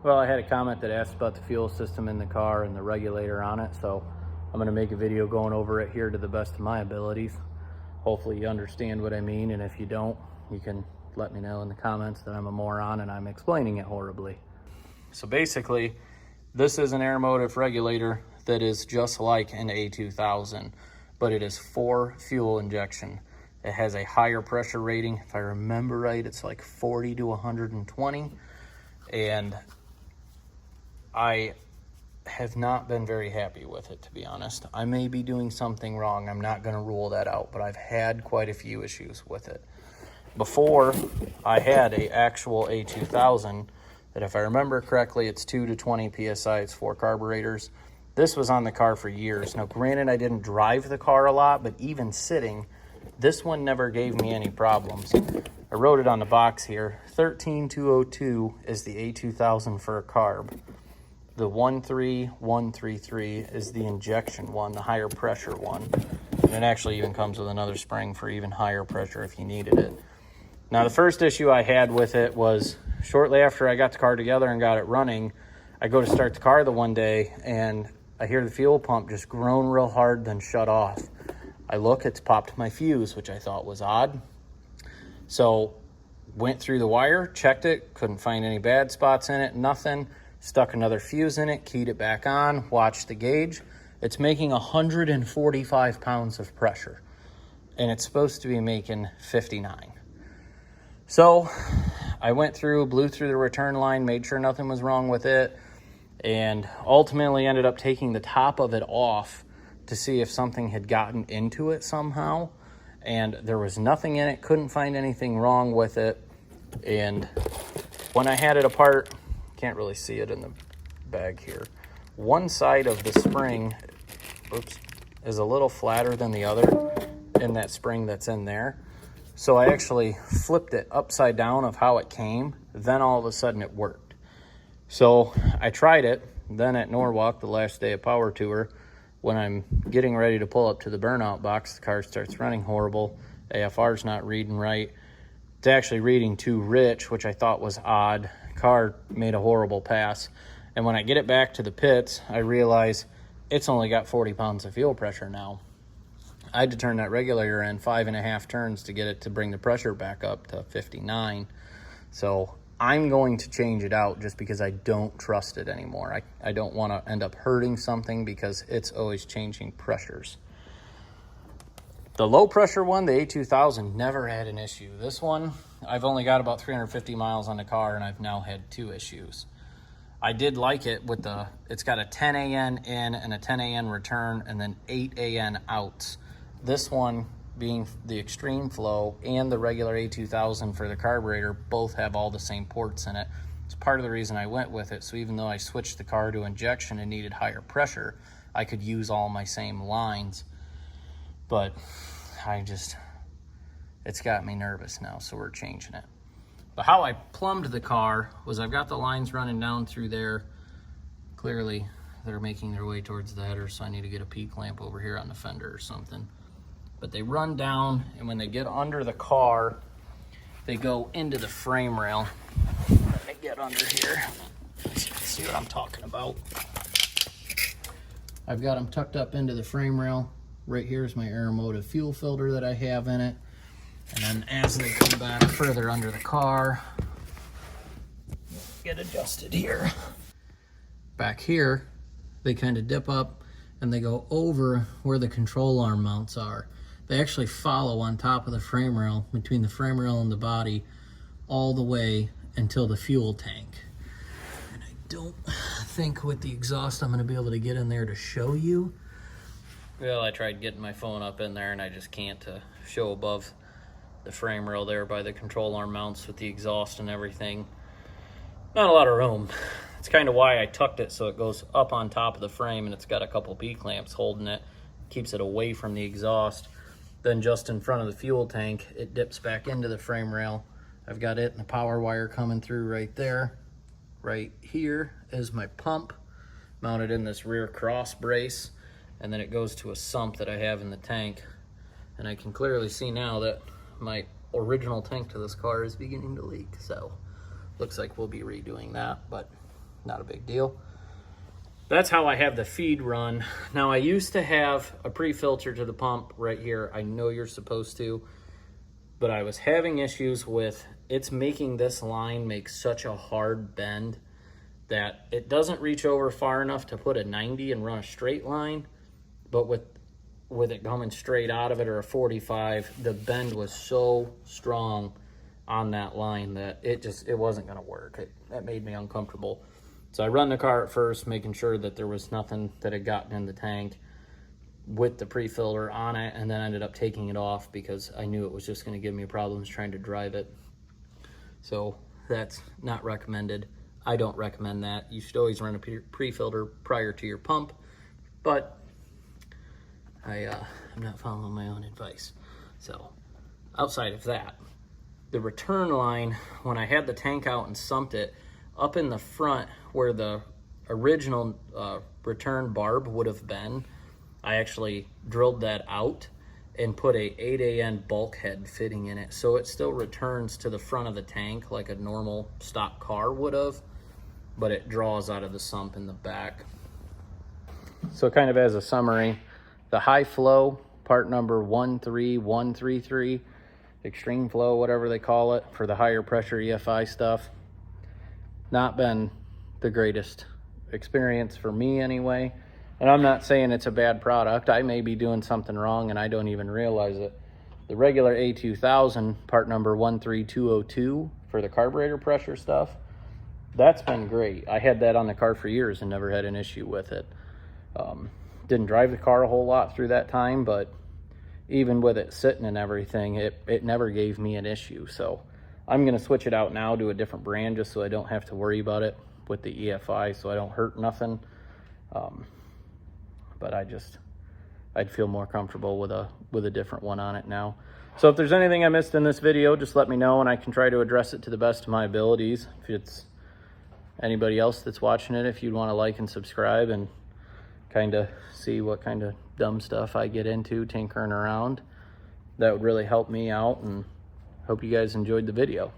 Well, I had a comment that asked about the fuel system in the car and the regulator on it, so I'm going to make a video going over it here to the best of my abilities. Hopefully you understand what I mean, and if you don't, you can let me know in the comments that I'm a moron and I'm explaining it horribly. So basically, this is an Aeromotive regulator that is just like an A2000, but it is for fuel injection. It has a higher pressure rating. If I remember right, it's like 40 to 120, and I have not been very happy with it, to be honest. I may be doing something wrong. I'm not going to rule that out, but I've had quite a few issues with it. Before, I had a actual A2000 that, if I remember correctly, it's 2 to 20 PSI. It's 4 carburetors. This was on the car for years. Now, granted, I didn't drive the car a lot, but even sitting, this one never gave me any problems. I wrote it on the box here. 13202 is the A2000 for a carb. The 13133 is the injection one, the higher pressure one. And it actually even comes with another spring for even higher pressure if you needed it. Now, the first issue I had with it was shortly after I got the car together and got it running, I go to start the car the one day and I hear the fuel pump just groan real hard, then shut off. I look, it's popped my fuse, which I thought was odd. So went through the wire, checked it, couldn't find any bad spots in it, nothing. Stuck another fuse in it, keyed it back on, watched the gauge. It's making 145 pounds of pressure, and it's supposed to be making 59. So I went through, blew through the return line, made sure nothing was wrong with it, and ultimately ended up taking the top of it off to see if something had gotten into it somehow, and there was nothing in it, couldn't find anything wrong with it. And when I had it apart, can't really see it in the bag here, one side of the spring, is a little flatter than the other in that spring that's in there. So I actually flipped it upside down of how it came, then all of a sudden it worked. So I tried it then at Norwalk the last day of power tour. When I'm getting ready to pull up to the burnout box, the car starts running horrible. AFR's not reading right. It's actually reading too rich, which I thought was odd. Car made a horrible pass. And when I get it back to the pits, I realize it's only got 40 pounds of fuel pressure now. I had to turn that regulator in 5.5 turns to get it to bring the pressure back up to 59. So I'm going to change it out just because I don't trust it anymore. I don't want to end up hurting something because it's always changing pressures. The low pressure one, the A2000, never had an issue. This one, I've only got about 350 miles on the car and I've now had 2 issues. I did like it with it's got a 10 AN in and a 10 AN return and then 8 AN outs. This one, being the extreme flow and the regular A2000 for the carburetor, both have all the same ports in it. It's part of the reason I went with it. So even though I switched the car to injection and needed higher pressure, I could use all my same lines. But it's got me nervous now, so we're changing it. But how I plumbed the car was I've got the lines running down through there. Clearly, they're making their way towards the header, so I need to get a P-clamp over here on the fender or something. But they run down, and when they get under the car, they go into the frame rail. Let me get under here. See what I'm talking about. I've got them tucked up into the frame rail. Right here is my Aeromotive fuel filter that I have in it. And then as they come back further under the car, get adjusted here. Back here, they kind of dip up and they go over where the control arm mounts are. They actually follow on top of the frame rail, between the frame rail and the body, all the way until the fuel tank. And I don't think with the exhaust I'm going to be able to get in there to show you. Well, I tried getting my phone up in there and I just can't show above the frame rail there by the control arm mounts with the exhaust and everything. Not a lot of room. It's kind of why I tucked it so it goes up on top of the frame and it's got a couple P-clamps holding it, keeps it away from the exhaust. Then just in front of the fuel tank, it dips back into the frame rail. I've got it and the power wire coming through right there. Right here is my pump mounted in this rear cross brace. And then it goes to a sump that I have in the tank. And I can clearly see now that my original tank to this car is beginning to leak. So looks like we'll be redoing that, but not a big deal. That's how I have the feed run. Now, I used to have a pre-filter to the pump right here. I know you're supposed to, but I was having issues with it's making this line make such a hard bend that it doesn't reach over far enough to put a 90 and run a straight line, but with it coming straight out of it, or a 45, the bend was so strong on that line that it wasn't going to work. That made me uncomfortable. So I run the car at first, making sure that there was nothing that had gotten in the tank with the pre-filter on it, and then ended up taking it off because I knew it was just going to give me problems trying to drive it. So that's not recommended. I don't recommend that. You should always run a pre-filter prior to your pump, but I'm not following my own advice. So outside of that, the return line, when I had the tank out and sumped it, up in the front where the original return barb would have been, I actually drilled that out and put a 8AN bulkhead fitting in it, so it still returns to the front of the tank like a normal stock car would have, but it draws out of the sump in the back. So kind of as a summary, the high flow, part number 13133, extreme flow, whatever they call it, for the higher pressure EFI stuff, not been the greatest experience for me anyway. And I'm not saying it's a bad product. I may be doing something wrong and I don't even realize it. The regular A2000, part number 13202, for the carburetor pressure stuff, that's been great. I had that on the car for years and never had an issue with it. Didn't drive the car a whole lot through that time, but even with it sitting and everything, it never gave me an issue. So I'm going to switch it out now to a different brand just so I don't have to worry about it with the EFI, so I don't hurt nothing. But I'd feel more comfortable with a different one on it now. So if there's anything I missed in this video, just let me know and I can try to address it to the best of my abilities. If it's anybody else that's watching it, if you'd want to like and subscribe and kind of see what kind of dumb stuff I get into tinkering around, that would really help me out, and hope you guys enjoyed the video.